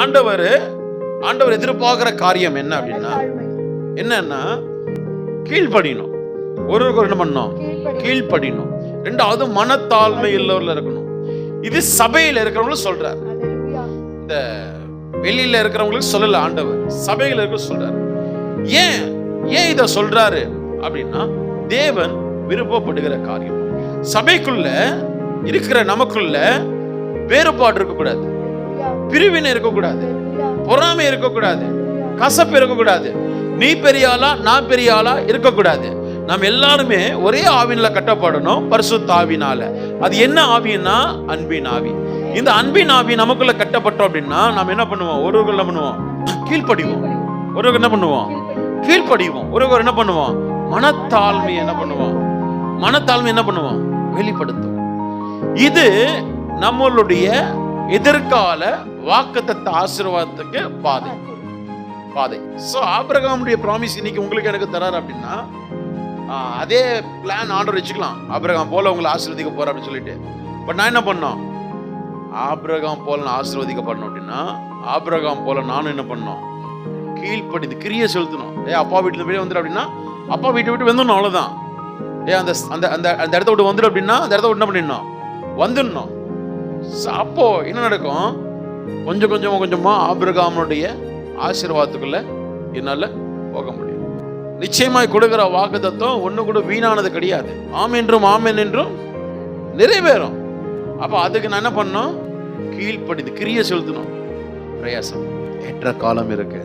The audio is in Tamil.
ஆண்டவர் எதிர்பார்க்கிற காரியம் என்ன அப்படின்னா, என்னன்னா கீழ்ப்படியணும். ஒருவருக்கு என்ன பண்ணணும்? கீழ்ப்படியணும். ரெண்டாவது மனத்தாழ்மை உள்ளவர்கள் இருக்கணும். இது சபையில இருக்கிறவங்களும் சொல்றார். இந்த வெளியில இருக்கிறவங்களுக்கு சொல்லல ஆண்டவர், சபையில இருக்க சொல்றாரு. ஏன் இத சொல்றாரு அப்படின்னா, தேவன் விருப்பப்படுகிற காரியம். சபைக்குள்ள இருக்கிற நமக்குள்ள வேறுபாடு இருக்கக்கூடாது, பிரிவினை இருக்கக்கூடாது, பொறாமை இருக்கக்கூடாது, கசப்பு இருக்கக்கூடாது, நீ பெரியாளா நான் பெரியாளா இருக்கக்கூடாது. நாம் எல்லாருமே ஒரே ஆவியில கட்டப்படணும், பரிசுத்த ஆவியினால. அது என்ன ஆவின்னா? அன்பின் ஆவி. இந்த அன்பின் ஆவி நமக்குள்ள கட்டப்பட்டோம் அப்படின்னா நாம் என்ன பண்ணுவோம்? ஒருவர் என்ன பண்ணுவோம்? கீழ்ப்படிவோம். ஒருவர் என்ன பண்ணுவோம்? கீழ்ப்படிவோம். ஒருவர் என்ன பண்ணுவோம்? மனத்தாழ்மை என்ன பண்ணுவோம்? மனத்தாழ்மை என்ன பண்ணுவோம்? வெளிப்படுத்தும். இது நம்மளுடைய எதிர்கால வாக்குத்தத்த ஆசீர்வாதத்துக்கு பாதை. சோ ஆபிரகாமுடைய ப்ராமிஸ் இன்னைக்கு உங்களுக்கு எனக்கு தராரு அப்படின்னா, அதே பிளான் ஆர்டர் வச்சுக்கலாம். ஆபிரகாம் போல உங்களை ஆசீர்வதிக்க போற அப்படின்னு சொல்லிட்டு. பட் நான் என்ன பண்ணோம்? ஆபிரகாம் போல நான் ஆசீர்வதிக்கப்படணும் அப்படின்னா, ஆபிரகாம் போல நானும் என்ன பண்ணோம்? கீழ்ப்படிந்து கிரியை செலுத்தணும். அப்பா வீட்டுல போய் வந்துடும் அப்படின்னா, அப்பா வீட்டை விட்டு வந்துடணும், அவ்வளவுதான். அந்த இடத்த விட்டு வந்துடும் அப்படின்னா, அந்த இடத்த விட்டு என்ன பண்ணிடணும்? வந்துடணும். அப்போ என்ன நடக்கும்? கொஞ்சமா ஆபிரகாமுடைய ஆசீர்வாதத்துக்குள்ள என்னால போக முடியும். நிச்சயமாய் கொடுக்கிற வாக்குத்தத்தம் ஒண்ணு கூட வீணானது கிடையாது. ஆமென் என்றும் நிறைவேறும். அப்ப அதுக்கு நான் என்ன பண்ணணும்? கீழ்ப்படிந்து கிரியை செலுத்தணும். பிரயாசம். ஏற்ற காலம் இருக்கு.